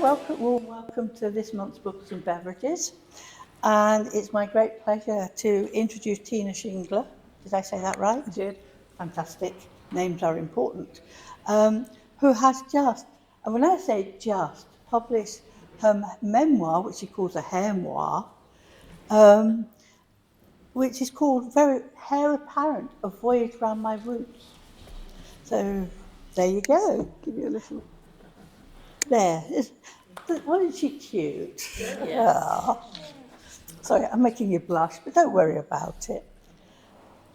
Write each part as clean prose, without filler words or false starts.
welcome to this month's Books and Beverages. And it's my great pleasure to introduce Tina Shingler. Did I say that right? You did. Fantastic. Names are important. Who has just, and when I say just, published her memoir, which she calls a hairmoir, which is called Very Hair Apparent, A Voyage Round My Roots. So there you go. Give you a little. There. Wasn't she cute? Yes. Oh. Sorry, I'm making you blush, but don't worry about it.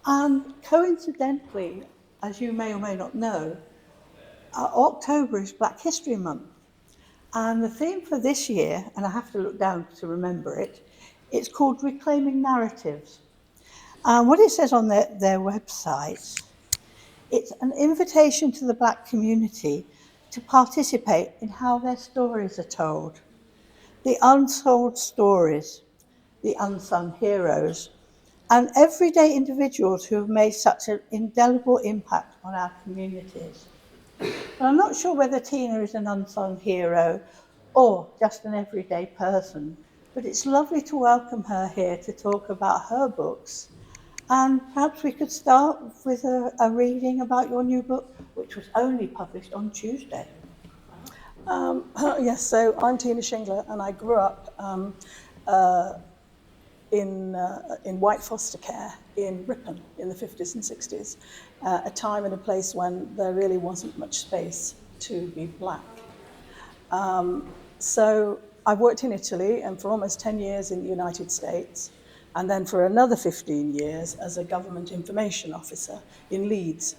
And coincidentally, as you may or may not know, October is Black History Month. And the theme for this year, and I have to look down to remember it, it's called Reclaiming Narratives. And what it says on their website, it's an invitation to the Black community to participate in how their stories are told. The untold stories, the unsung heroes, and everyday individuals who have made such an indelible impact on our communities. And I'm not sure whether Tina is an unsung hero or just an everyday person, but it's lovely to welcome her here to talk about her books. And perhaps we could start with a reading about your new book, which was only published on Tuesday. Yes, so I'm Tina Shingler, and I grew up in white foster care in Ripon in the 50s and 60s, a time and a place when there really wasn't much space to be black. So I worked in Italy and for almost 10 years in the United States, and then for another 15 years as a government information officer in Leeds.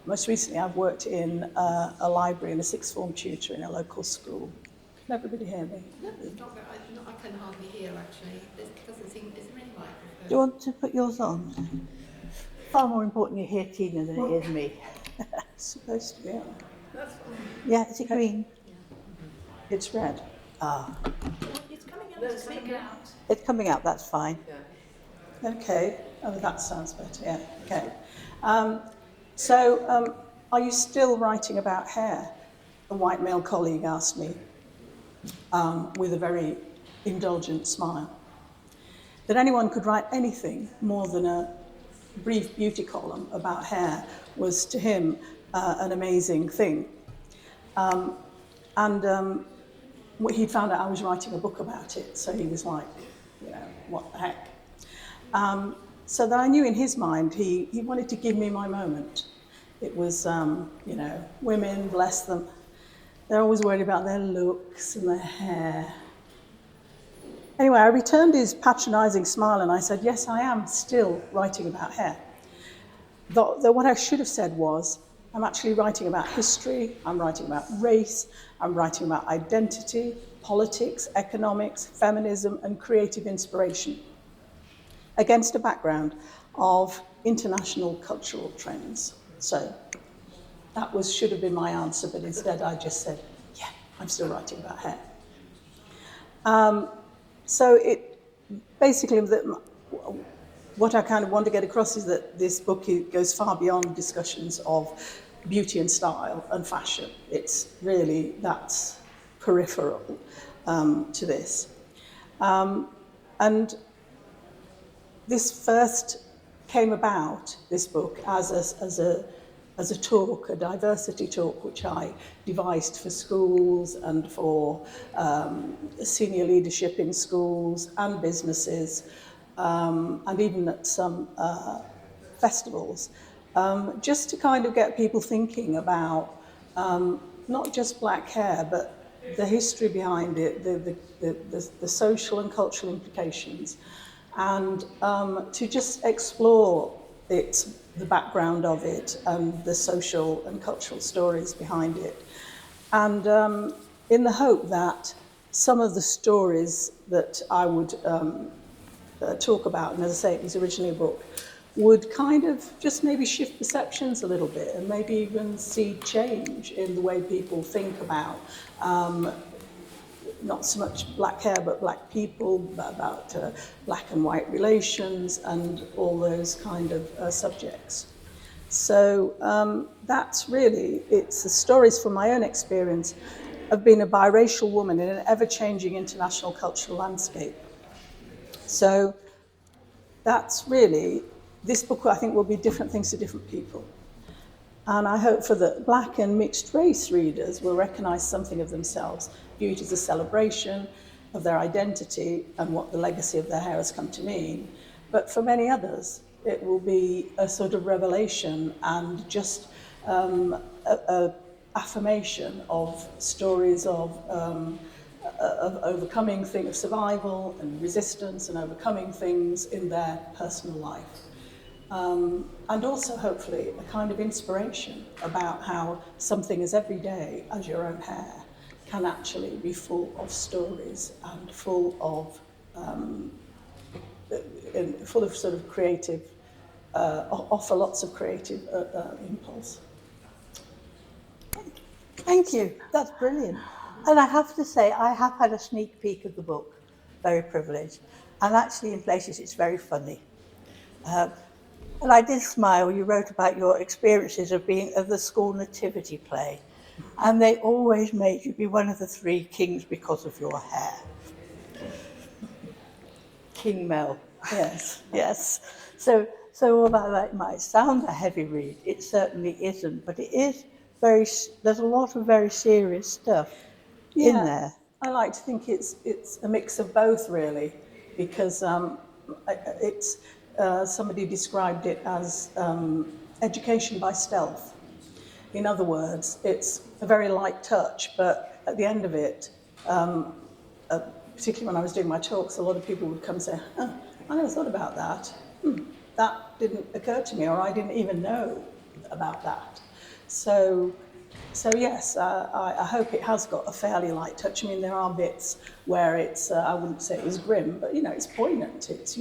Most recently, I've worked in a library and a sixth form tutor in a local school. Can everybody hear me? No, it's not that. I can hardly hear, actually. It doesn't seem. Is there any microphone? Do you want to put yours on? Far more important you hear Tina than it is me. It's supposed to be on. That's fine. Yeah, is it green? It's red. Ah, It's coming out. It's coming out. it's coming out, that's fine. Okay. Oh, that sounds better. Yeah. Okay. So, are you still writing about hair? A white male colleague asked me with a very indulgent smile. That anyone could write anything more than a brief beauty column about hair was to him an amazing thing. He found out I was writing a book about it, so he was like, what the heck? So that I knew in his mind he wanted to give me my moment. It was, women, bless them, they're always worried about their looks and their hair. Anyway, I returned his patronising smile and I said, yes, I am still writing about hair. Though what I should have said was, I'm actually writing about history, I'm writing about race, I'm writing about identity, politics, economics, feminism, and creative inspiration, against a background of international cultural trends. So that should have been my answer, but instead I just said, yeah, I'm still writing about hair. So it basically, what I kind of want to get across is that this book goes far beyond discussions of beauty and style and fashion. It's really, that's peripheral to this. And this first came about, this book, as a talk, a diversity talk, which I devised for schools and for senior leadership in schools and businesses, and even at some festivals, just to kind of get people thinking about not just black hair, but the history behind it, the social and cultural implications, and to just explore the background of it and the social and cultural stories behind it. And in the hope that some of the stories that I would talk about, and as I say, it was originally a book, would kind of just maybe shift perceptions a little bit and maybe even see change in the way people think about not so much black hair, but black people, about black and white relations and all those kind of subjects. So that's really, it's the stories from my own experience of being a biracial woman in an ever-changing international cultural landscape. So that's really, this book I think will be different things to different people. And I hope for the black and mixed race readers will recognise something of themselves, view it as a celebration of their identity and what the legacy of their hair has come to mean. But for many others, it will be a sort of revelation and just a affirmation of stories of overcoming things, of survival and resistance and overcoming things in their personal life. And also, hopefully, a kind of inspiration about how something as everyday as your own hair can actually be full of stories and full of sort of creative, offer lots of creative impulse. Thank you. That's brilliant. And I have to say, I have had a sneak peek of the book, very privileged. And actually, in places, it's very funny. And I did smile. You wrote about your experiences of being at the school nativity play. And they always made you be one of the three kings because of your hair. King Mel. Yes. Yes. So although that might sound a heavy read, it certainly isn't. But it is there's a lot of very serious stuff in there. I like to think it's a mix of both, really, because it's somebody described it as education by stealth. In other words, it's a very light touch, but at the end of it, particularly when I was doing my talks, a lot of people would come and say, oh, I never thought about that. That didn't occur to me, or I didn't even know about that. So yes, I hope it has got a fairly light touch. I mean, there are bits where it's, I wouldn't say it was grim, but, it's poignant. It's,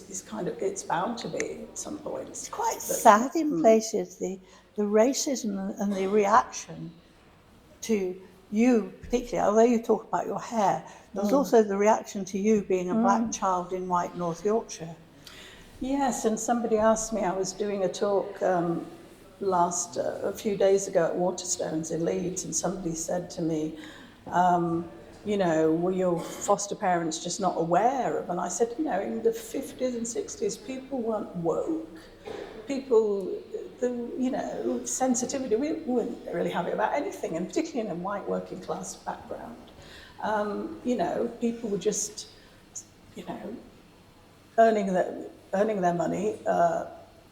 it's kind of, it's bound to be at some point. It's quite sad in places, the racism and the reaction to you, particularly, although you talk about your hair, there's also the reaction to you being a black child in white North Yorkshire. Yes, and somebody asked me, I was doing a talk a few days ago at Waterstones in Leeds, and somebody said to me, were your foster parents just not aware of? And I said, in the 50s and 60s, people weren't woke. People, sensitivity, we wouldn't really have it about anything, and particularly in a white working class background. People were just, earning their money,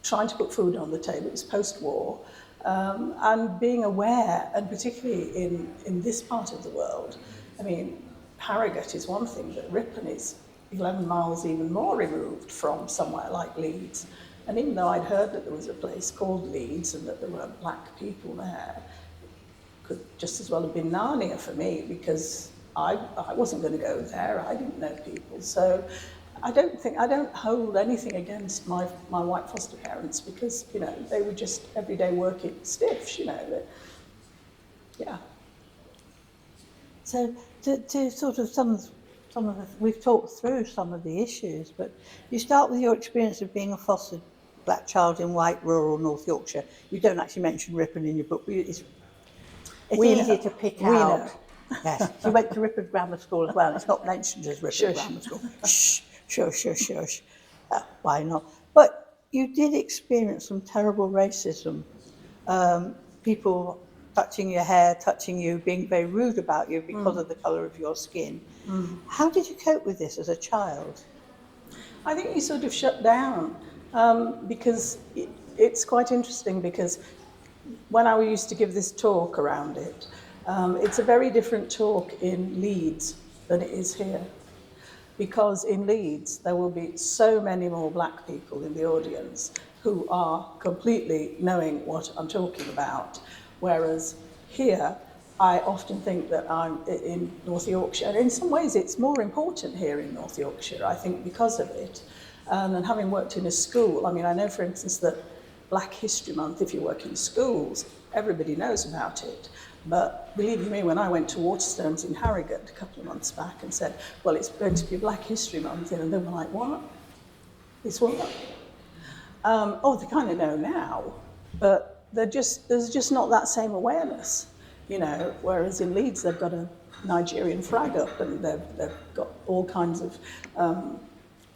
trying to put food on the table. It was post-war, and being aware, and particularly in this part of the world. I mean, Harrogate is one thing, but Ripon is 11 miles even more removed from somewhere like Leeds. And even though I'd heard that there was a place called Leeds and that there were black people there, it could just as well have been Narnia for me, because I wasn't going to go there. I didn't know people. So I don't hold anything against my white foster parents, because, they were just everyday working stiffs, yeah. So to sort of some of the, we've talked through some of the issues, but you start with your experience of being a fostered black child in white rural North Yorkshire. You don't actually mention Ripon in your book, but it's easy to pick out. Yes, you went to Ripon Grammar School as well. It's not mentioned as Ripon Grammar School. Shush. Why not? But you did experience some terrible racism. People touching your hair, touching you, being very rude about you because of the colour of your skin. How did you cope with this as a child? I think you sort of shut down, because it's quite interesting, because when I used to give this talk around it, it's a very different talk in Leeds than it is here. Because in Leeds, there will be so many more black people in the audience who are completely knowing what I'm talking about. Whereas here, I often think that I'm in North Yorkshire. And in some ways, it's more important here in North Yorkshire, I think, because of it. And having worked in a school, I mean, I know, for instance, that Black History Month, if you work in schools, everybody knows about it. But believe you me, when I went to Waterstones in Harrogate a couple of months back and said, well, it's going to be Black History Month, and they were like, what? It's what? They kind of know now, but there's just not that same awareness. you know, whereas in Leeds they've got a Nigerian flag up and they've got all kinds of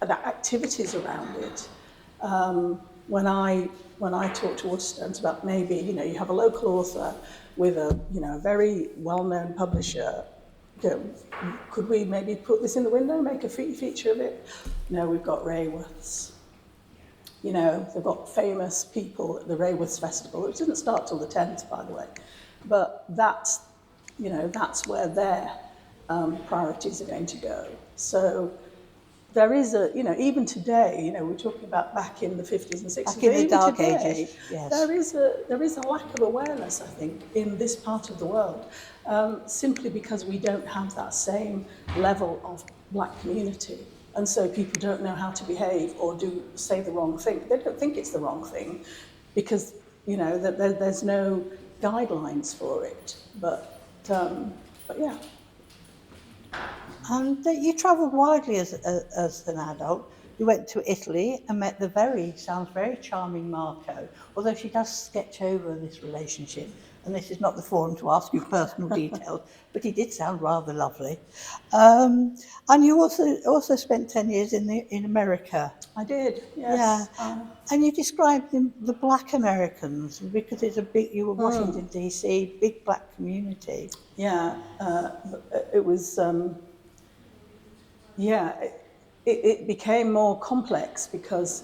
activities around it. When I talk to Waterstones about maybe, you know, you have a local author with a, you know, a very well-known publisher, could we maybe put this in the window, make a feature of it? No, we've got Rayworths. You know, they've got famous people at the Rayworths Festival, which doesn't start till the 10th, by the way. But that's, you know, that's where their priorities are going to go. So there is a, you know, even today, you know, we're talking about back in the 50s and 60s. Back in the even Dark today, Ages, yes. there is a lack of awareness, I think, in this part of the world, simply because we don't have that same level of black community. And so people don't know how to behave or say the wrong thing. They don't think it's the wrong thing because, you know, there's no guidelines for it. But yeah. And you travelled widely as an adult. You went to Italy and met the sounds very charming Marco, although she does sketch over this relationship. And this is not the forum to ask you personal details, but he did sound rather lovely. And you also spent 10 years in America. I did, yes. Yeah. And you described the black Americans because you were Washington, D.C., big black community. Yeah, it was, it became more complex because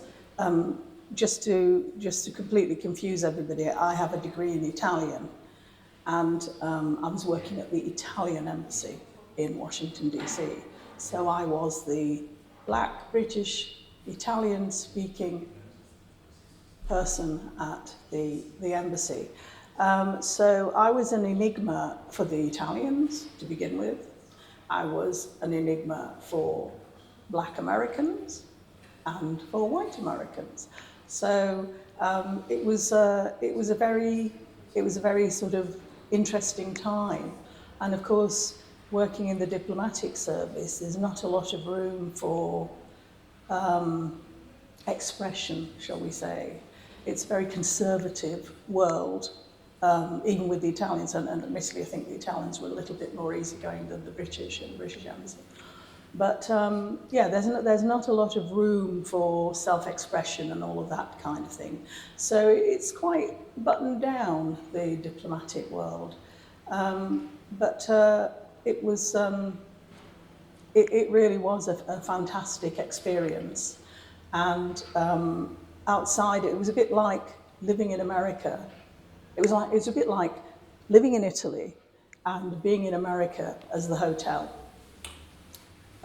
just to completely confuse everybody, I have a degree in Italian, and I was working at the Italian embassy in Washington, D.C. So I was the black, British, Italian-speaking person at the embassy. So I was an enigma for the Italians to begin with. I was an enigma for black Americans and for white Americans. So it was a very sort of interesting time. And of course, working in the diplomatic service, there's not a lot of room for expression, shall we say. It's a very conservative world, even with the Italians, and admittedly I think the Italians were a little bit more easygoing than the British and the British Embassy. But yeah, there's not a lot of room for self-expression and all of that kind of thing. So it's quite buttoned down, the diplomatic world. But it was, it really was a fantastic experience. And outside, it was a bit like living in America. It was a bit like living in Italy and being in America as the hotel.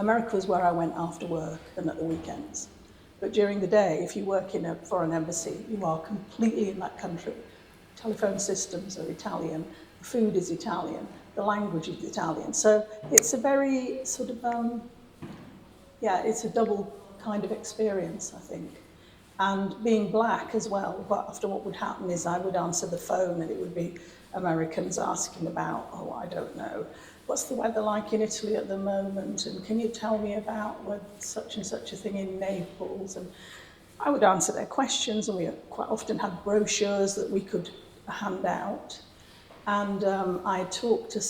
America was where I went after work and at the weekends. But during the day, if you work in a foreign embassy, you are completely in that country. Telephone systems are Italian, the food is Italian, the language is Italian. So it's a very sort of, yeah, it's a double kind of experience, I think. And being black as well, but after what would happen is I would answer the phone and it would be Americans asking about, oh, I don't know, what's the weather like in Italy at the moment? And can you tell me about such and such a thing in Naples? And I would answer their questions, and we quite often had brochures that we could hand out. And I talked to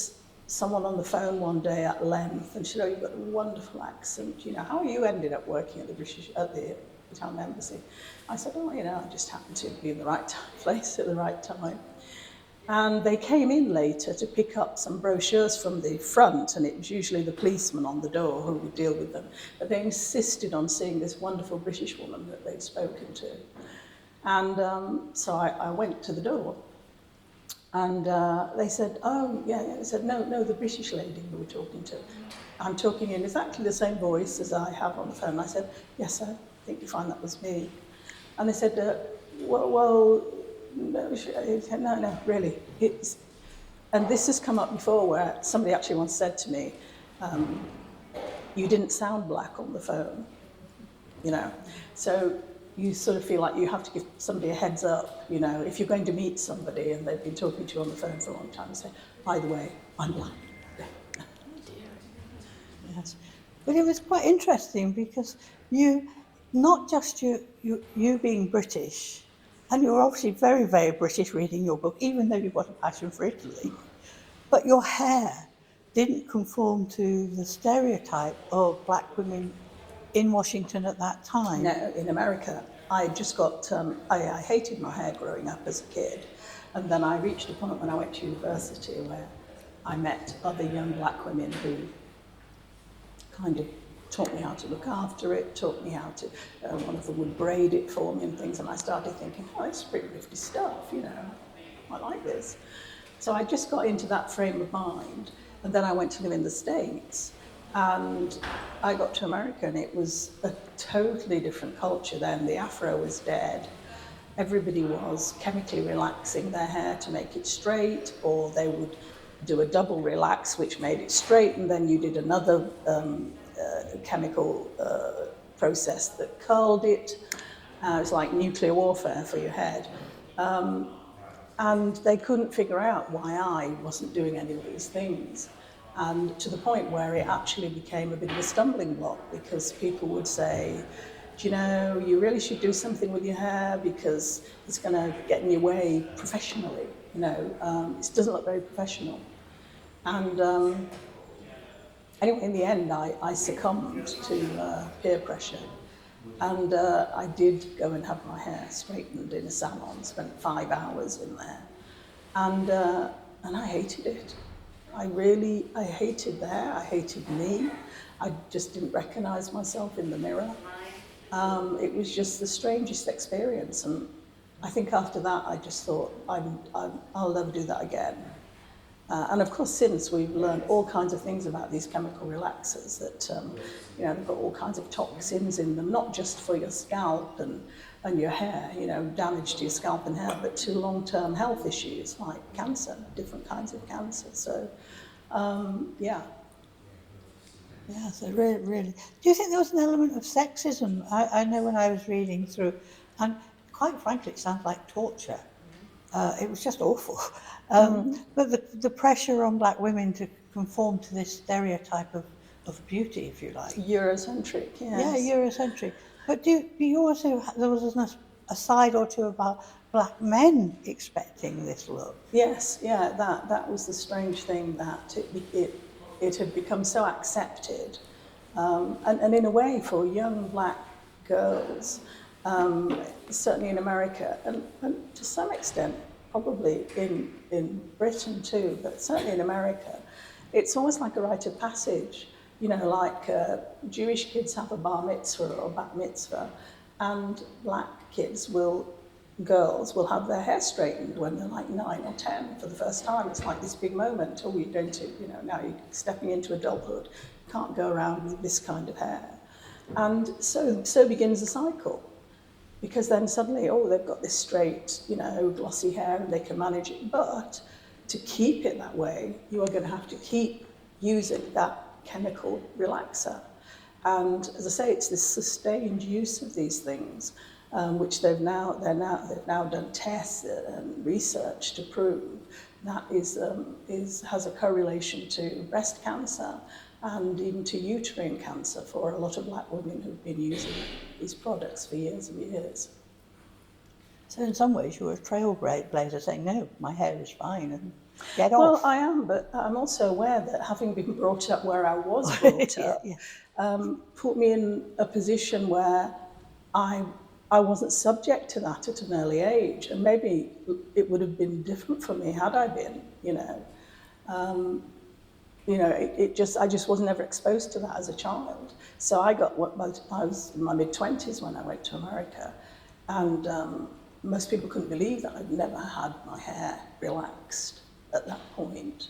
someone on the phone one day at length, and she said, oh, you've got a wonderful accent. You know, how you ended up working at the Italian embassy? I said, oh, you know, I just happened to be in the right place at the right time. And they came in later to pick up some brochures from the front, and it was usually the policeman on the door who would deal with them. But they insisted on seeing this wonderful British woman that they'd spoken to. And so I went to the door, and they said, oh, yeah. They said, no, the British lady we were talking to. I'm talking in exactly the same voice as I have on the phone. I said, yes, I think you find that was me. And they said, well, no, really. And this has come up before where somebody actually once said to me, you didn't sound black on the phone, you know. So you sort of feel like you have to give somebody a heads up, you know, if you're going to meet somebody and they've been talking to you on the phone for a long time, say, by the way, I'm black. Yes. But it was quite interesting because not just you being British, and you're obviously very, very British reading your book, even though you've got a passion for Italy. But your hair didn't conform to the stereotype of black women in Washington at that time. No, in America, I just got, I hated my hair growing up as a kid. And then I reached a point when I went to university where I met other young black women who kind of taught me how to look after it, taught me how to, one of them would braid it for me and things. And I started thinking, oh, it's pretty nifty stuff, you know, I like this. So I just got into that frame of mind. And then I went to live in the States. And I got to America and it was a totally different culture then. The Afro was dead. Everybody was chemically relaxing their hair to make it straight, or they would do a double relax, which made it straight, and then you did another chemical process that curled it. It was like nuclear warfare for your head. And they couldn't figure out why I wasn't doing any of these things. And to the point where it actually became a bit of a stumbling block, because people would say, do you know, you really should do something with your hair because it's going to get in your way professionally. You know, it doesn't look very professional. And anyway, in the end, I succumbed to peer pressure. And I did go and have my hair straightened in a salon, spent 5 hours in there. And I hated it. I hated there, I hated me. I just didn't recognize myself in the mirror. It was just the strangest experience. And I think after that, I just thought, I'll never do that again. And of course, since we've learned all kinds of things about these chemical relaxers that, you know, they've got all kinds of toxins in them, not just for your scalp and your hair, you know, damage to your scalp and hair, but to long-term health issues like cancer, different kinds of cancer. So, yeah. Yeah, so really. Do you think there was an element of sexism? I know when I was reading through, and quite frankly, it sounds like torture. It was just awful. But the pressure on black women to conform to this stereotype of beauty, if you like. Eurocentric, yes. Yeah, Eurocentric. But do you also, there was a side or two about black men expecting this look? Yes, yeah, that was the strange thing, that it had become so accepted. And in a way, for young black girls, certainly in America, and to some extent, probably in Britain too, but certainly in America, it's almost like a rite of passage. You know, like Jewish kids have a bar mitzvah or bat mitzvah, and black girls will have their hair straightened when they're like 9 or 10 for the first time. It's like this big moment. Oh, you're going to, you know, now you're stepping into adulthood. You can't go around with this kind of hair. And so begins the cycle. Because then suddenly, oh, they've got this straight, you know, glossy hair and they can manage it. But to keep it that way, you are going to have to keep using that chemical relaxer. And as I say, it's this sustained use of these things, which they've now done tests and research to prove that has a correlation to breast cancer and even to uterine cancer for a lot of black women who've been using these products for years and years. So in some ways you were a trailblazer saying, no, my hair is fine and get off. Well, I am, but I'm also aware that having been brought up where I was brought up put me in a position where I wasn't subject to that at an early age, and maybe it would have been different for me had I been, you know. I just wasn't ever exposed to that as a child. So I was in my mid-20s when I went to America, and most people couldn't believe that I'd never had my hair relaxed at that point.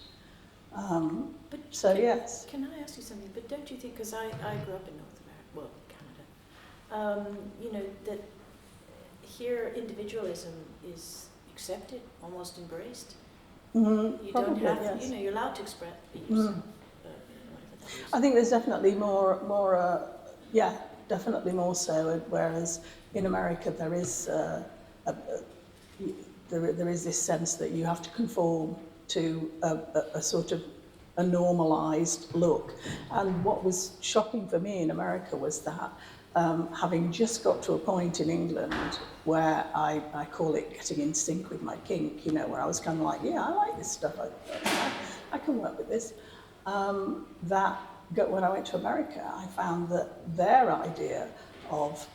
Yes. Can I ask you something? But don't you think, because I grew up in North America, well, Canada, you know, that here individualism is accepted, almost embraced? Mm-hmm. You Probably, don't have, yes. you know, you're allowed to express yourself. I think there's definitely definitely more so. Whereas in America, there is there is this sense that you have to conform to a sort of a normalized look. And what was shocking for me in America was that having just got to a point in England where I call it getting in sync with my kink, you know, where I was kind of like, yeah, I like this stuff. I can work with this. When I went to America, I found that their idea of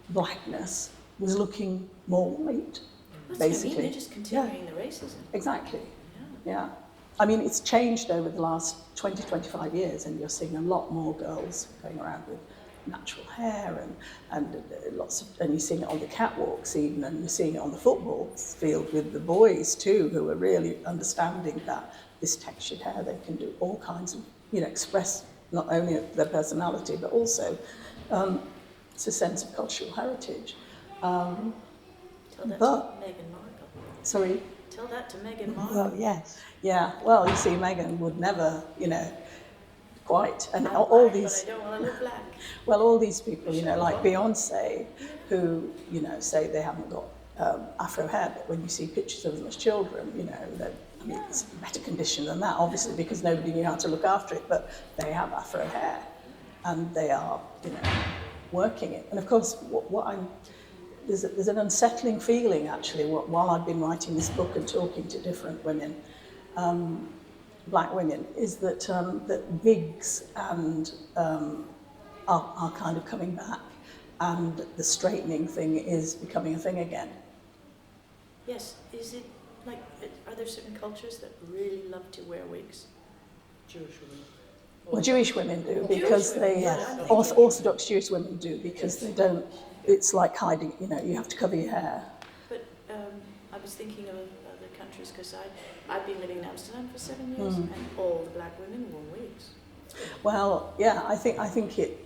blackness was looking more white, That's basically. what I mean, they're just continuing the racism. Exactly. Yeah. Yeah. I mean, it's changed over the last 20, 25 years, and you're seeing a lot more girls going around with natural hair and you're seeing it on the catwalks even, and you're seeing it on the football field with the boys too, who are really understanding that this textured hair, they can do all kinds of, express not only their personality, but also it's a sense of cultural heritage. Tell that to Meghan Markle. Sorry? Tell that to Meghan Markle. Well, yes. Yeah, well, you see, Meghan would never, quite. And I'm all black, these, but I don't want to look black. well, all these people, like Beyonce, who, say they haven't got Afro hair, but when you see pictures of them as children, it's a better condition than that, obviously, because nobody knew how to look after it, but they have Afro hair, and they are, working it. And of course, there's an unsettling feeling, actually, while I've been writing this book and talking to different women, black women, is that wigs and are kind of coming back, and the straightening thing is becoming a thing again. Yes, is it like, are there certain cultures that really love to wear wigs? Jewish women. Well, Jewish women do, because they, yeah. Orthodox Jewish women do, because they don't, it's like hiding, you have to cover your hair. But I was thinking of other countries, because I've been living in Amsterdam for 7 years, and all the black women wore wigs. Well, yeah, I think it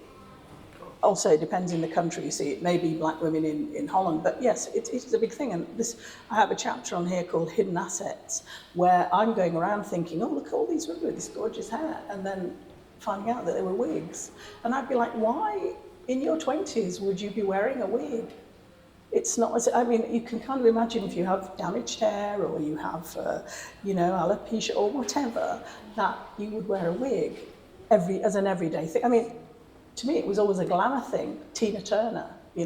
also depends in the country. You see, it may be black women in Holland, but yes, it's a big thing. And I have a chapter on here called Hidden Assets, where I'm going around thinking, oh, look at all these women with this gorgeous hair, and then finding out that they were wigs. And I'd be like, why in your 20s would you be wearing a wig? It's not, you can kind of imagine if you have damaged hair, or you have, alopecia or whatever, that you would wear a wig as an everyday thing. I mean, to me, it was always a glamour thing. Tina Turner, if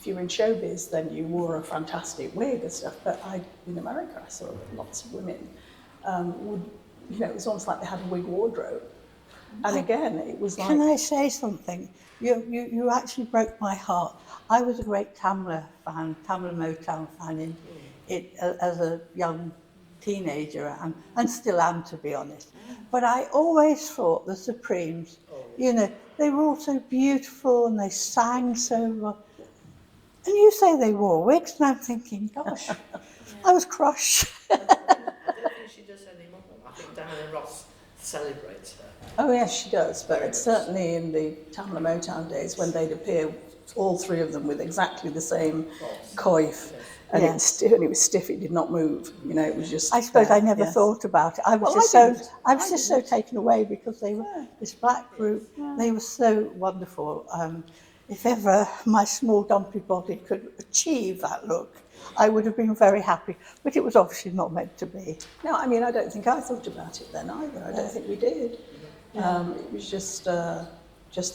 you were in showbiz, then you wore a fantastic wig and stuff. But in America, I saw that lots of women would, it was almost like they had a wig wardrobe. And again, it was like... Can I say something? You actually broke my heart. I was a great Tamla Motown fan as a young teenager, and still am, to be honest. But I always thought the Supremes, they were all so beautiful and they sang so well. And you say they wore wigs, and I'm thinking, gosh, I was crushed. I don't think she does anymore. I think Diana Ross celebrates her. Oh yes, she does, but it's certainly in the Tamla Motown days when they'd appear, all three of them, with exactly the same coif. And it was stiff, it did not move. It was just... I suppose I never thought about it. I was just so taken away, because they were this black group. They were so wonderful. If ever my small dumpy body could achieve that look, I would have been very happy. But it was obviously not meant to be. No, I don't think I thought about it then either. I don't think we did. It was just the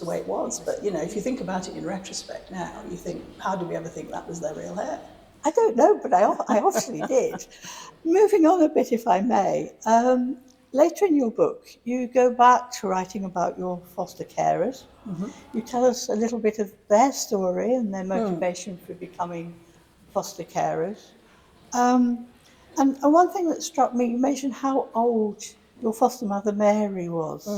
way it was. But, if you think about it in retrospect now, you think, how did we ever think that was their real hair? I don't know, but I obviously did. Moving on a bit, if I may. Later in your book, you go back to writing about your foster carers. Mm-hmm. You tell us a little bit of their story and their motivation for becoming foster carers. And one thing that struck me, you mentioned how old your foster mother Mary was.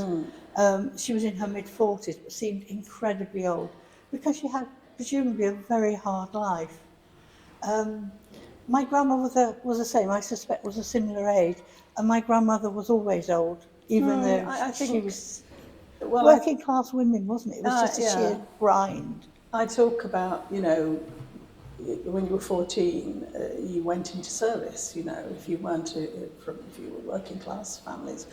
She was in her mid-40s, but seemed incredibly old, because she had presumably a very hard life. My grandmother was the same, I suspect was a similar age, and my grandmother was always old, even though I think she was working class women, wasn't it? It was just a sheer grind. I talk about, when you were 14, you went into service, if you were working class families.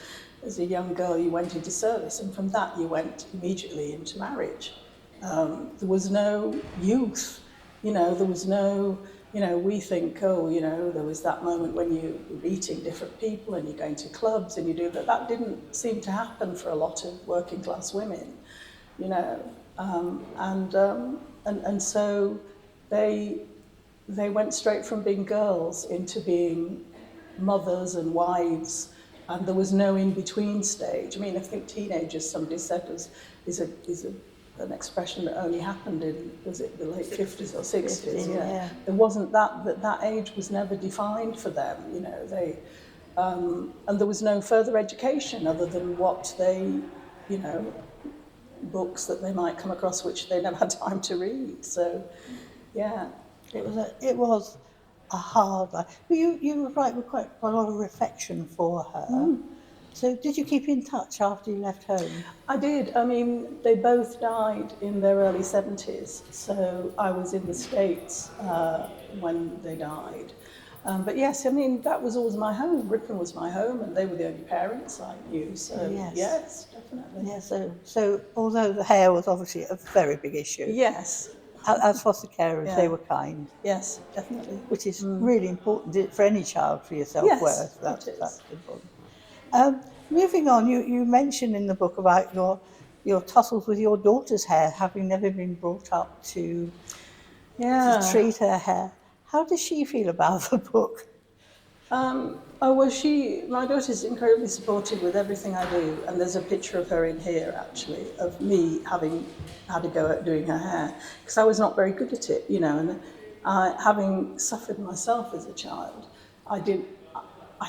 As a young girl, you went into service, and from that you went immediately into marriage. There was no youth, there was no... we think, there was that moment when you were meeting different people and you're going to clubs and you do that. That didn't seem to happen for a lot of working class women, and so they went straight from being girls into being mothers and wives, and there was no in-between stage. I mean, I think teenagers, somebody said, is an expression that only happened in, was it the late 50s or 60s? Yeah. There wasn't that age was never defined for them, you know. They and there was no further education other than what they, you know, books that they might come across which they never had time to read. So, yeah. It was a hard life. But you were right with quite a lot of reflection for her. So did you keep in touch after you left home? I did. I mean, they both died in their early 70s, so I was in the States when they died. But yes, I mean, that was always my home. Ripon was my home, and they were the only parents I knew, so yes definitely. Yeah, so although the hair was obviously a very big issue, Yes. as foster carers, Yeah. they were kind, Yes, definitely. which is really important for any child, for your self-worth. Yes, it is. That's important. Moving on, you mentioned in the book about your tussles with your daughter's hair, having never been brought up to treat her hair. How does she feel about the book? My daughter's incredibly supportive with everything I do, and there's a picture of her in here, actually, of me having had a go at doing her hair, because I was not very good at it, you know, and having suffered myself as a child, I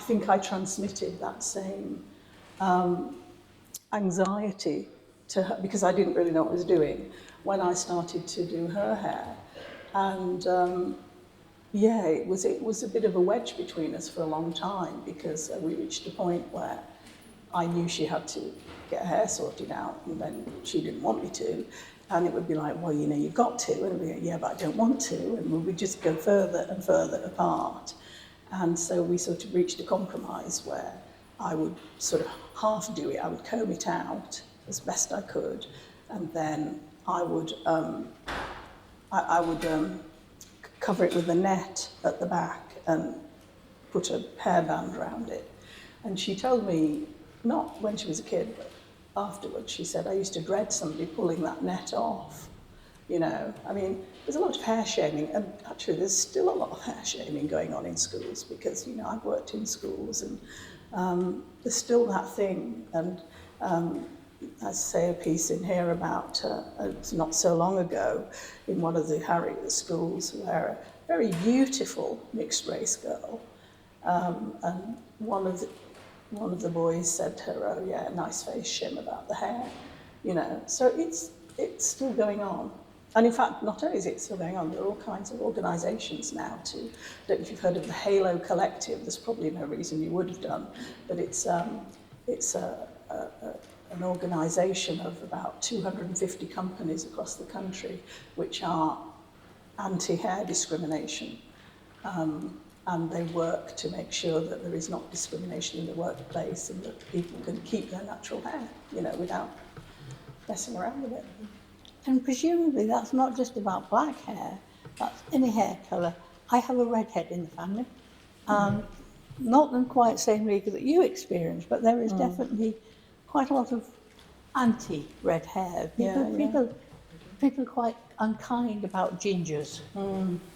think I transmitted that same anxiety to her, because I didn't really know what I was doing when I started to do her hair. And it was a bit of a wedge between us for a long time, because we reached a point where I knew she had to get her hair sorted out, and then she didn't want me to. And it would be like, well, you know, you've got to. And I'd be like, yeah, but I don't want to. And we would just go further and further apart. And so we sort of reached a compromise where I would sort of half do it. I would comb it out as best I could, and then I would cover it with a net at the back and put a hairband around it. And she told me, not when she was a kid, but afterwards, she said, I used to dread somebody pulling that net off. You know, I mean, there's a lot of hair shaming, and actually there's still a lot of hair shaming going on in schools, because, you know, I've worked in schools, and there's still that thing. And I say a piece in here about, it's not so long ago, in one of the Harriet schools, where a very beautiful mixed race girl, and one of the boys said to her, oh yeah, nice face shim about the hair, you know. So it's still going on. And in fact, not only is it still going on, there are all kinds of organisations now too. I don't know if you've heard of the Halo Collective. There's probably no reason you would have done, but it's an organisation of about 250 companies across the country which are anti-hair discrimination. And they work to make sure that there is not discrimination in the workplace, and that people can keep their natural hair, you know, without messing around with it. And presumably that's not just about black hair, that's any hair colour. I have a redhead in the family. Not in quite the same league that you experienced, but there is definitely quite a lot of anti-red hair. People are quite unkind about gingers.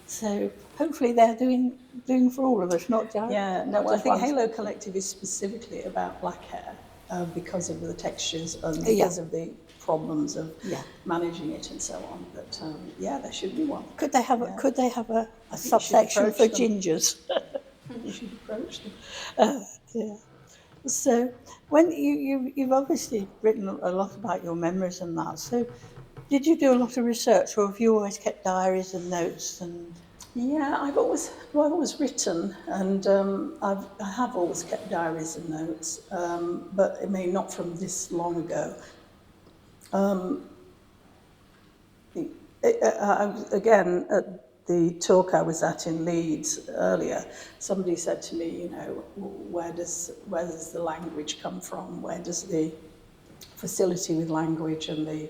So hopefully they're doing for all of us, not just I think Halo Collective is specifically about black hair, because of the textures and because of the problems of managing it and so on. But there should be one. Could they have a subsection for gingers? You should approach them. So when you've obviously written a lot about your memories and that. So did you do a lot of research, or have you always kept diaries and notes? And yeah, I've always written, and I have always kept diaries and notes, but it may not from this long ago. Again, at the talk I was at in Leeds earlier, somebody said to me, you know, where does the language come from? Where does the facility with language and the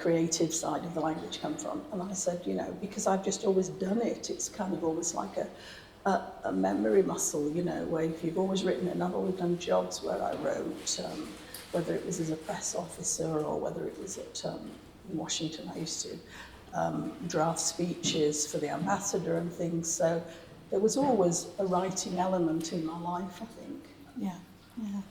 creative side of the language come from? And I said, you know, because I've just always done it. It's kind of almost like a memory muscle, you know, where if you've always written, and I've always done jobs where I wrote, whether it was as a press officer or whether it was at in Washington, I used to draft speeches for the ambassador and things. So there was always a writing element in my life, I think. Yeah, yeah.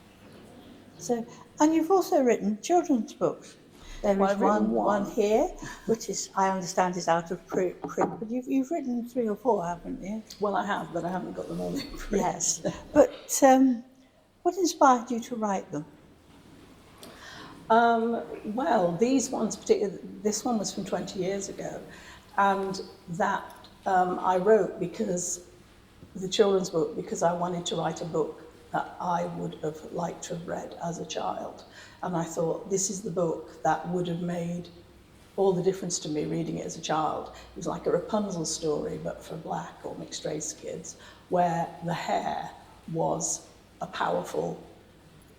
So, and you've also written children's books. There Well, is I've written one one. here, which is, I understand, is out of print, but you've written 3 or 4, haven't you? Well, I have, but I haven't got them all in print. Yes. But what inspired you to write them? Well, these ones, particularly, this one was from 20 years ago, and that I wrote because the children's book because I wanted to write a book that I would have liked to have read as a child, and I thought this is the book that would have made all the difference to me reading it as a child. It was like a Rapunzel story, but for black or mixed race kids, where the hair was a powerful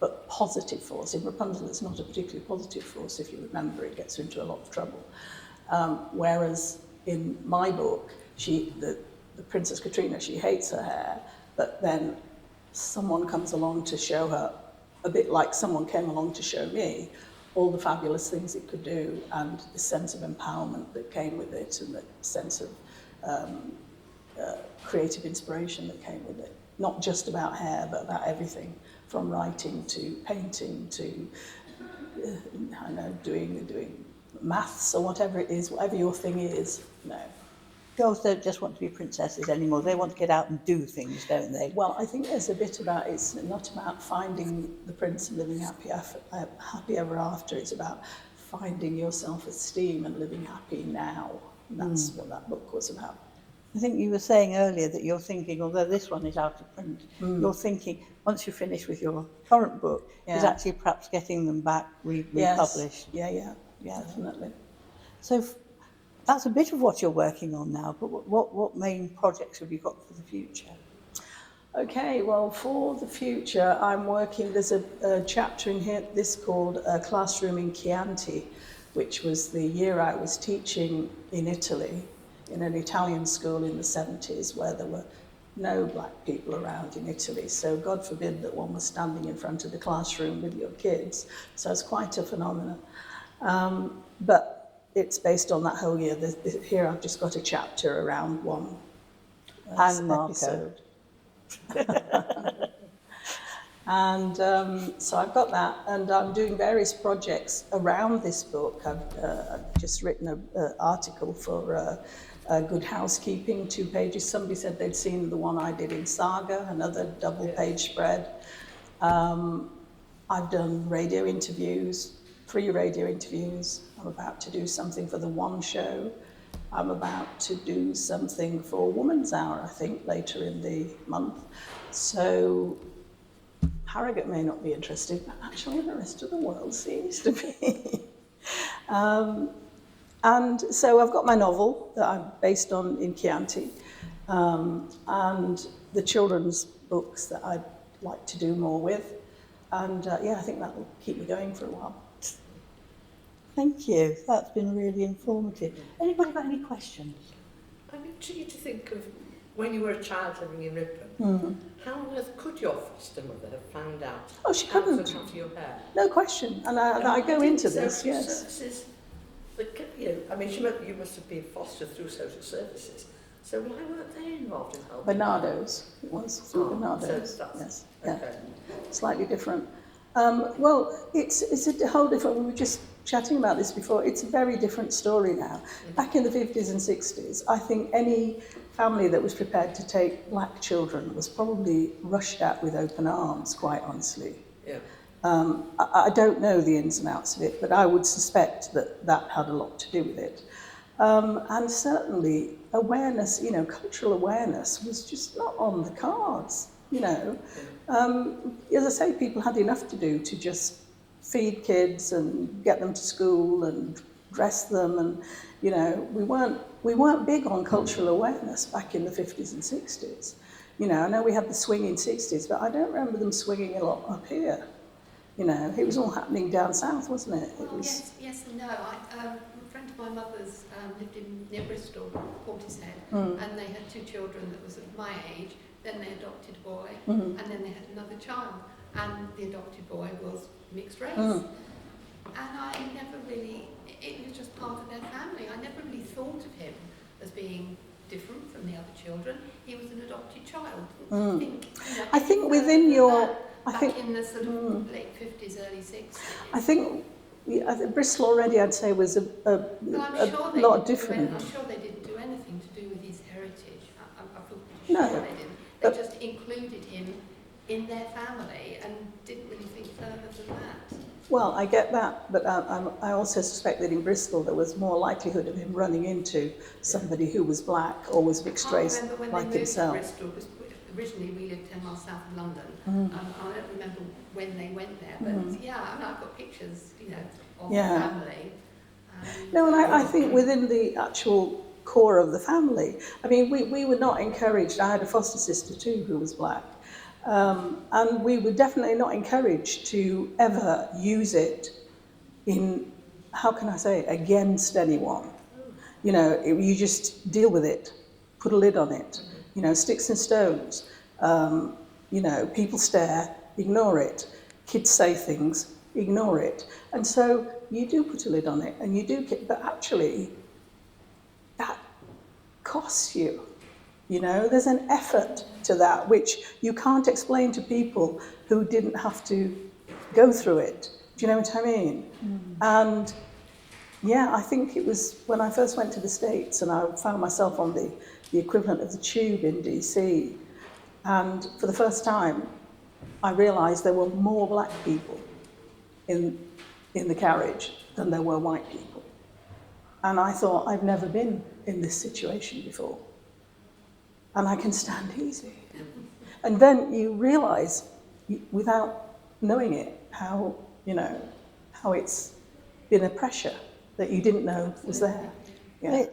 but positive force. In Rapunzel, it's not a particularly positive force. If you remember, it gets her into a lot of trouble. Whereas in my book, the Princess Katrina, she hates her hair, but then someone comes along to show her, a bit like someone came along to show me, all the fabulous things it could do and the sense of empowerment that came with it and the sense of creative inspiration that came with it. Not just about hair, but about everything, from writing to painting to, I don't know, doing maths or whatever it is, whatever your thing is, you know. Girls don't just want to be princesses anymore. They want to get out and do things, don't they? Well, I think there's a bit about, it's not about finding the prince and living happy ever after. It's about finding your self-esteem and living happy now. And that's what that book was about. I think you were saying earlier that you're thinking, although this one is out of print, you're thinking, once you finish with your current book, is actually perhaps getting them back republished. Yes. Yeah, definitely. So that's a bit of what you're working on now, but what main projects have you got for the future? Okay, well, for the future, I'm working, there's a chapter in here, this called Classroom in Chianti, which was the year I was teaching in Italy, in an Italian school in the 70s, where there were no black people around in Italy. So God forbid that one was standing in front of the classroom with your kids. So it's quite a phenomenon. But it's based on that whole year. Here I've just got a chapter around one episode. And so I've got that, and I'm doing various projects around this book. I've just written an article for Good Housekeeping, 2 pages. Somebody said they'd seen the one I did in Saga, another double-page spread. I've done radio interviews, 3 radio interviews. I'm about to do something for the One Show. I'm about to do something for Woman's Hour, I think, later in the month. So Harrogate may not be interested, but actually the rest of the world seems to be. And so I've got my novel that I'm based on in Chianti, and the children's books that I'd like to do more with. And I think that will keep me going for a while. Thank you. That's been really informative. Anybody got any questions? I mean, to think of when you were a child living in Ripon, how on earth could your foster mother have found out Oh, she how couldn't. to look after your hair? No question. And I go into this, yes. Services, I mean, you must have been fostered through social services. So why weren't they involved in helping? Bernardo's, it was through Bernardo's. So Yes, okay. yeah. Slightly different. Well, it's a whole different, we were just chatting about this before, it's a very different story now. Back in the 50s and 60s, I think any family that was prepared to take black children was probably rushed at with open arms, quite honestly. Yeah. I don't know the ins and outs of it, but I would suspect that had a lot to do with it. And certainly awareness, cultural awareness was just not on the cards, As I say, people had enough to do to just feed kids and get them to school and dress them, and we weren't big on cultural awareness back in the 50s and 60s. I know we had the swinging 60s, but I don't remember them swinging a lot up here. It was all happening down south, wasn't it? It was... Yes and no. A friend of my mother's lived near Bristol, Portishead, and they had 2 children that was of my age. Then they adopted a boy, and then they had another child, and the adopted boy was mixed race. And I never really, it was just part of their family. I never really thought of him as being different from the other children. He was an adopted child. I think within your... Back in the sort of late 50s, early 60s. I think Bristol already, I'd say, was a lot different. I'm sure they didn't do anything to do with his heritage. I feel pretty No, sure they didn't. They just included him in their family and didn't really think further than that. Well, I get that, but I also suspect that in Bristol there was more likelihood of him running into somebody who was black or was mixed race like himself. I moved to Bristol, because originally we lived 10 miles south of London. I don't remember when they went there, but yeah, I mean, I've got pictures, of the family. No, and I think within the actual core of the family, I mean, we were not encouraged. I had a foster sister too who was black. And we were definitely not encouraged to ever use it in, how can I say, against anyone. You just deal with it, put a lid on it. Sticks and stones. People stare, ignore it. Kids say things, ignore it. And so you do put a lid on it, and you do, but actually, that costs you. There's an effort to that, which you can't explain to people who didn't have to go through it. Do you know what I mean? And yeah, I think it was when I first went to the States and I found myself on the equivalent of the tube in DC. And for the first time, I realised there were more black people in the carriage than there were white people. And I thought, I've never been in this situation before. And I can stand easy. And then you realise, without knowing it, how it's been a pressure that you didn't know was there. Yeah.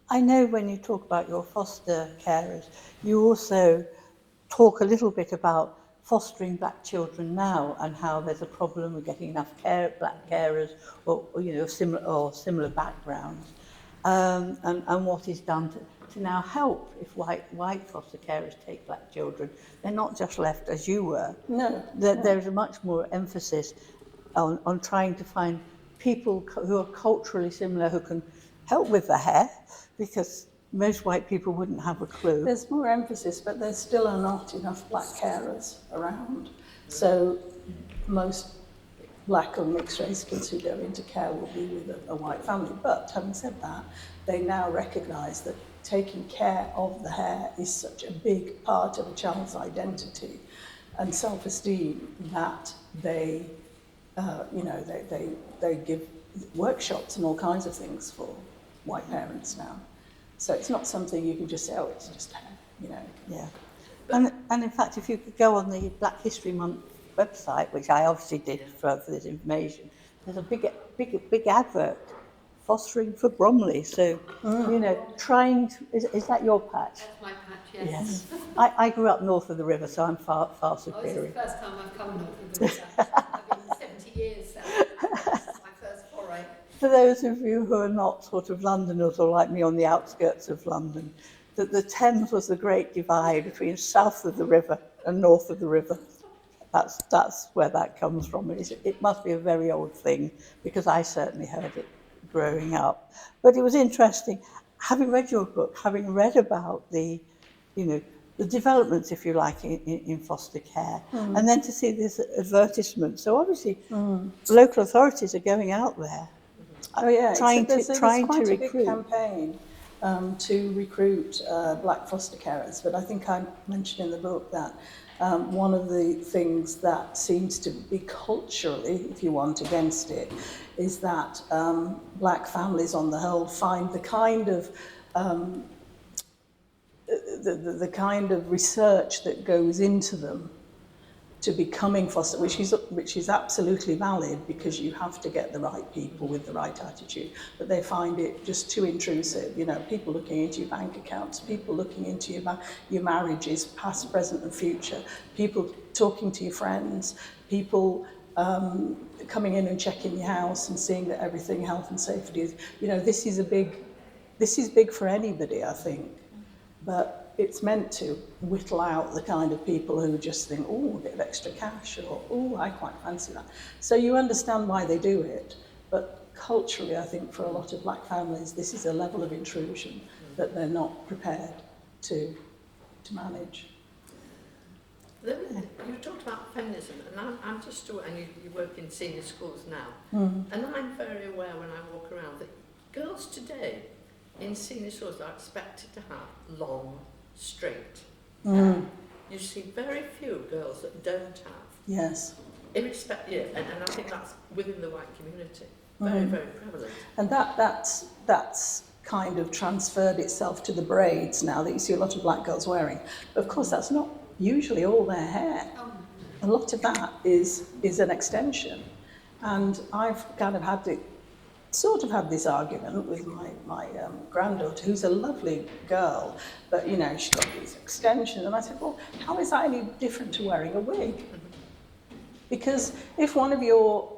I know when you talk about your foster carers, you also talk a little bit about fostering black children now and how there's a problem with getting enough black carers or similar backgrounds, and what is done to now help if white foster carers take black children. They're not just left as you were. No. There's a much more emphasis on trying to find people who are culturally similar who can help with the hair, because most white people wouldn't have a clue. There's more emphasis, but there still are not enough black carers around. So most black or mixed race kids who go into care will be with a white family. But having said that, they now recognise that taking care of the hair is such a big part of a child's identity and self-esteem that they give workshops and all kinds of things for white parents now. So it's not something you can just say, oh, it's just hair, Yeah. And in fact, if you could go on the Black History Month website, which I obviously did for this information, there's a big advert, fostering for Bromley. So, trying to, is that your patch? That's my patch, yes. Yes. I grew up north of the river, so I'm far superior. It's the first time I've come north of the river. I've been 70 years, so that's my first foray. For those of you who are not sort of Londoners or like me on the outskirts of London, that the Thames was the great divide between south of the river and north of the river. That's where that comes from. It must be a very old thing, because I certainly heard it growing up. But it was interesting, having read your book, having read about the developments, if you like, in foster care, and then to see this advertisement. So obviously, local authorities are going out there. Oh yeah, trying there's to quite a recruit. big campaign to recruit black foster carers. But I think I mentioned in the book that one of the things that seems to be culturally, if you want, against it, is that black families on the whole find the kind of the kind of research that goes into them to becoming foster, which is absolutely valid, because you have to get the right people with the right attitude, but they find it just too intrusive. People looking into your bank accounts, people looking into your marriages, past, present and future, people talking to your friends, people coming in and checking your house and seeing that everything, health and safety is, this is big for anybody, I think, but it's meant to whittle out the kind of people who just think, oh, a bit of extra cash, or, oh, I quite fancy that. So you understand why they do it, but culturally, I think for a lot of black families, this is a level of intrusion that they're not prepared to manage. You talked about feminism, and I'm just aware, and you work in senior schools now, and I'm very aware when I walk around that girls today in senior schools are expected to have long, straight hair. You see very few girls that don't have. Yes. And I think that's within the white community, very, very prevalent. And that's kind of transferred itself to the braids now that you see a lot of black girls wearing. But of course, that's not usually all their hair. A lot of that is an extension. And I've kind of had this argument with my granddaughter, who's a lovely girl, but you know, she's got these extensions. And I said, well, how is that any different to wearing a wig? Because if one of your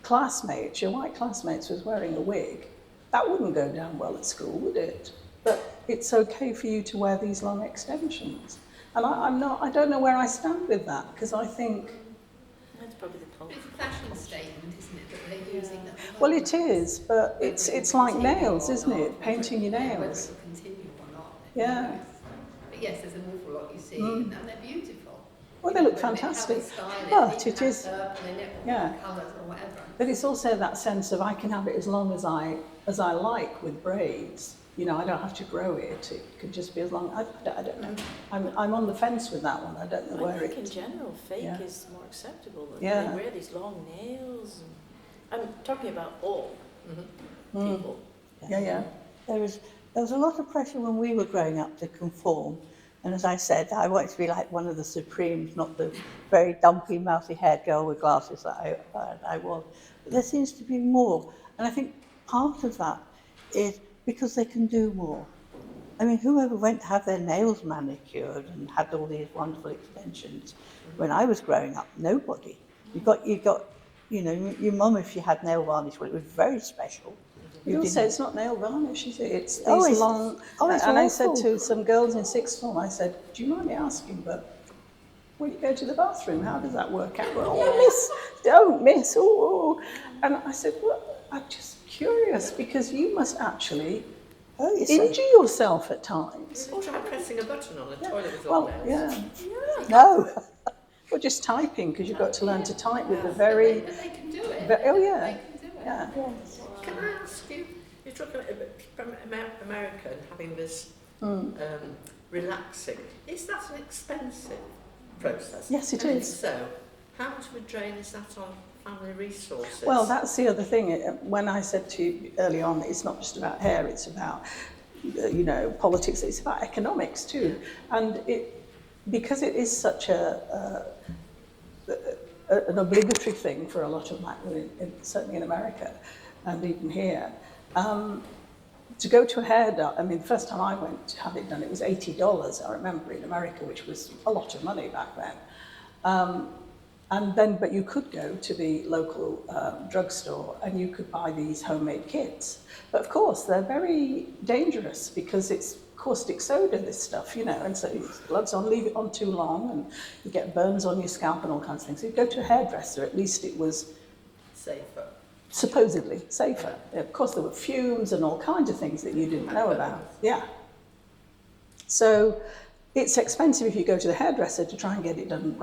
classmates, your white classmates, was wearing a wig, that wouldn't go down well at school, would it? But it's okay for you to wear these long extensions. And I don't know where I stand with that, because I think... That's probably the point. It's a fashion statement, isn't it, that they're using that. Well, it is, but it's like nails, isn't it? Painting your nails. Whether it will continue or not. Yeah. But yes, there's an awful lot you see, and they're beautiful. Well, they look fantastic. But it is, yeah. Colours or whatever. But it's also that sense of I can have it as long as I like with braids. You know, I don't have to grow it. It could just be as long. I don't know. I'm on the fence with that one. I don't know where I think in general, fake is more acceptable. They wear these long nails. And I'm talking about all people. Yeah. There was a lot of pressure when we were growing up to conform. And as I said, I wanted to be like one of the Supremes, not the very dumpy, mousy-haired girl with glasses that I was. But there seems to be more. And I think part of that is because they can do more. I mean, whoever went to have their nails manicured and had all these wonderful extensions when I was growing up? Nobody. You got, you know, your mum, if she had nail varnish, well, it was very special. You also, it's not nail varnish, is it? It's these long... it's and I awful. said to some girls in sixth form, I said, do you mind me asking, but when you go to the bathroom, how does that work out? Oh, miss, don't miss, oh. And I said, well, I'm just curious, because you must actually injure yourself at times. Or try pressing a button on a toilet with Well, long nails. no. Or just typing, because you've got to learn to type with a very... But they can do it. Oh, yeah. They can do it. Yeah. Can I ask you, you're talking from America and having this relaxing, is that an expensive process? Yes, it And if is. so, how much of a drain is that on family resources? Well, that's the other thing. When I said to you early on, it's not just about hair, it's about, you know, politics, it's about economics too. And because it is such an obligatory thing for a lot of black women, certainly in America and even here, to go to a hairdresser, I mean, the first time I went to have it done, it was $80, I remember, in America, which was a lot of money back then. But you could go to the local drugstore and you could buy these homemade kits. But of course, they're very dangerous because it's caustic soda, this stuff, you know, and so gloves on, leave it on too long, and you get burns on your scalp and all kinds of things. So you go to a hairdresser, at least it was safer. Supposedly safer. Of course, there were fumes and all kinds of things that you didn't know about. Yeah. So it's expensive if you go to the hairdresser to try and get it done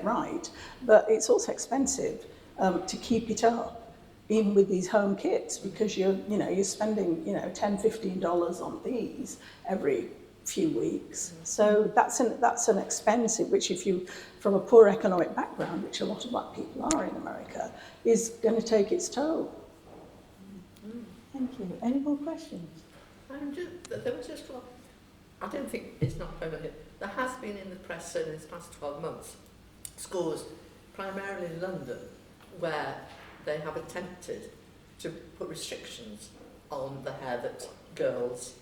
right, but it's also expensive to keep it up, even with these home kits, because you're spending $10, $15 on these every few weeks. So that's an expensive, which if you, from a poor economic background, which a lot of black people are in America, is going to take its toll. Thank you. Any more questions? There was just one. I don't think it's not permanent. There has been in the press in this past 12 months schools, primarily in London, where they have attempted to put restrictions on the hair that girls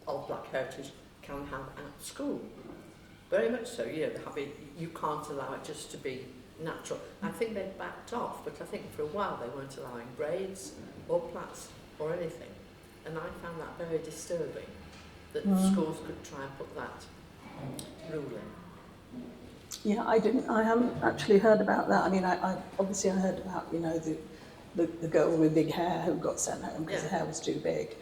of black heritage can have at school. Very much so, you can't allow it just to be natural. I think they've backed off, but I think for a while they weren't allowing braids or plaits or anything. And I found that very disturbing, that schools could try and put that rule in. Yeah, I haven't actually heard about that. I mean, I obviously I heard about, the girl with big hair who got sent home because her hair was too big.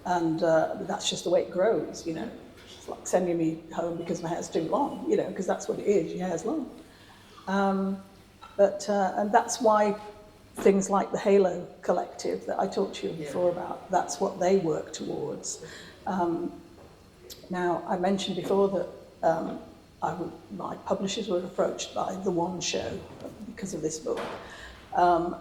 And that's just the way it grows, you know. It's like sending me home because my hair's too long, you know, because that's what it is, your hair's long. And that's why things like the Halo Collective that I talked to you before about, that's what they work towards. Now, I mentioned before that my publishers were approached by The One Show because of this book,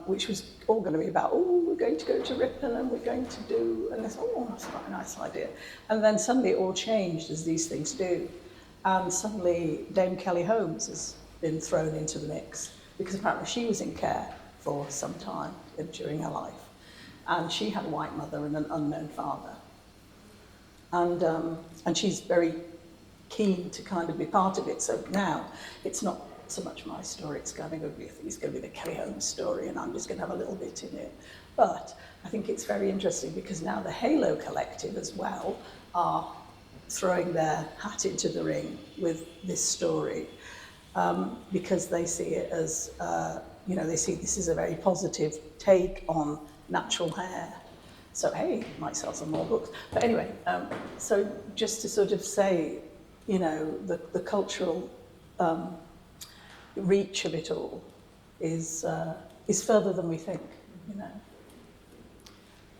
which was all going to be about, we're going to go to Ripon and we're going to do, and this, that's quite a nice idea. And then suddenly it all changed, as these things do. And suddenly Dame Kelly Holmes has been thrown into the mix, because apparently she was in care for some time during her life. And she had a white mother and an unknown father. And she's very keen to kind of be part of it. So now it's not so much my story, it's going to be the Kelly Holmes story, and I'm just going to have a little bit in it. But I think it's very interesting because now the Halo Collective as well are throwing their hat into the ring with this story, because they see it as, they see this is a very positive take on natural hair. So, hey, might sell some more books. But anyway, so just to sort of say, the cultural reach of it all is further than we think,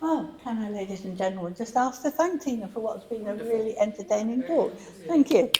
Well, can I, ladies and gentlemen, just ask to thank Tina for what's been a really entertaining talk. Thank you.